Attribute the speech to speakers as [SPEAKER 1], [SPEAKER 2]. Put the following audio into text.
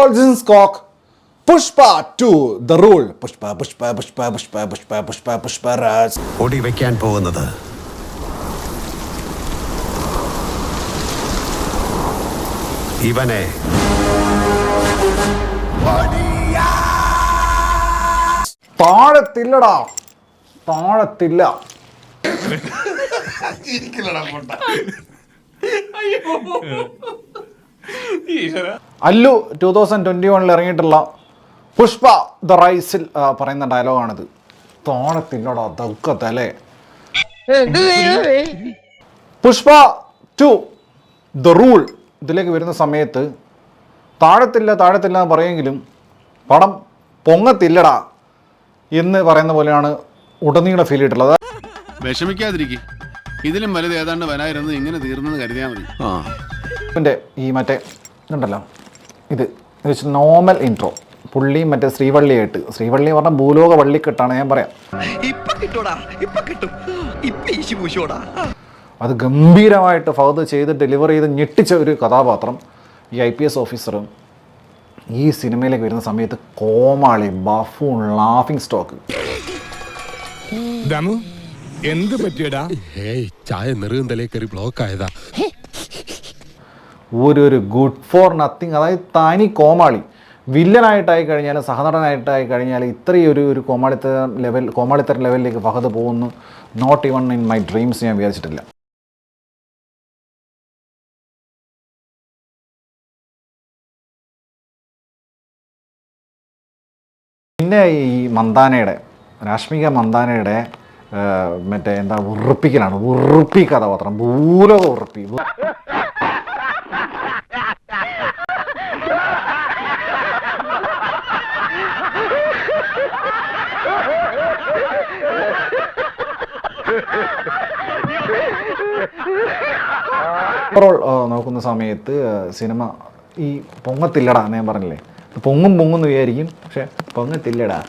[SPEAKER 1] all, this is Cock. Pushpa 2, The Rule. Pushpa Raj.
[SPEAKER 2] ഓടി വെക്കാൻ പോകുന്നത് ഇവനെ
[SPEAKER 1] താഴത്തില്ലടാ, താഴത്തില്ല. അല്ലു 2021 ഇറങ്ങിയിട്ടുള്ള പുഷ്പ ദ റൈസിൽ പറയുന്ന ഡയലോഗാണിത്. താഴത്തില്ലടാ ദക്കത്തല്ലേ. പുഷ്പ 2 ദ റൂൾ ഇതിലേക്ക് വരുന്ന സമയത്ത് താഴത്തില്ല താഴത്തില്ല എന്ന് പറയുമെങ്കിലും പടം പൊങ്ങത്തില്ലടാ എന്ന് പറയുന്ന പോലെയാണ് ഉടനീളം ഫീൽ ചെയ്തിട്ടുള്ളത്.
[SPEAKER 3] വിഷമിക്കാതിരിക്കും, ഇതിലും വലുത് ഏതാണ്ട് വരായിരുന്നു, ഇങ്ങനെ തീർന്നെന്ന് കരുതിയാൽ മതി.
[SPEAKER 1] ഇതിൻ്റെ ഈ മറ്റേ ഇതുണ്ടല്ലോ, ഇത് വെച്ച് നോർമൽ ഇൻട്രോ പുള്ളി മറ്റേ ശ്രീവള്ളിയായിട്ട്, ശ്രീവള്ളി പറഞ്ഞാൽ ഭൂലോക വള്ളിക്കെട്ടാണ് ഞാൻ പറയാം. അത് ഗംഭീരമായിട്ട് ഫഹദ് ചെയ്ത് ഡെലിവർ ചെയ്ത് ഞെട്ടിച്ച ഒരു കഥാപാത്രം ഈ IPS ഓഫീസറും ഈ സിനിമയിലേക്ക് വരുന്ന സമയത്ത് കോമാളി, ബഫൂൺ, ലാഫിംഗ് സ്റ്റോക്ക്.
[SPEAKER 4] എന്ത് പറ്റിയടാ?
[SPEAKER 5] ചായ നെറുകന്തലേ കയറി ബ്ലോക്ക് ആയതാ.
[SPEAKER 1] ഒരു ഗുഡ് ഫോർ നത്തിങ്. അതായത് തനി കോമാളി വില്ലനായിട്ടായി കഴിഞ്ഞാൽ, സഹനടനായിട്ടായി കഴിഞ്ഞാൽ ഇത്രയും ഒരു കോമാളിത്തരം ലെവലിലേക്ക് ഫഹദ് പോകുന്നു. Not even in my dreams ഞാൻ വിചാരിച്ചിട്ടില്ല. പിന്നെ ഈ രാഷ്മിക മന്ദാനയുടെ മറ്റേ എന്താ ഉറുപ്പിക്കലാണ്, ഉറുപ്പി കഥാപാത്രം, ഭൂലോക ഉറുപ്പി. ഓവറോൾ നോക്കുന്ന സമയത്ത് സിനിമ ഈ പൊങ്ങത്തില്ലടാ എന്ന് ഞാൻ പറഞ്ഞില്ലേ, പൊങ്ങും എന്ന് വിചാരിക്കും, പക്ഷെ പൊങ്ങത്തില്ലടാ.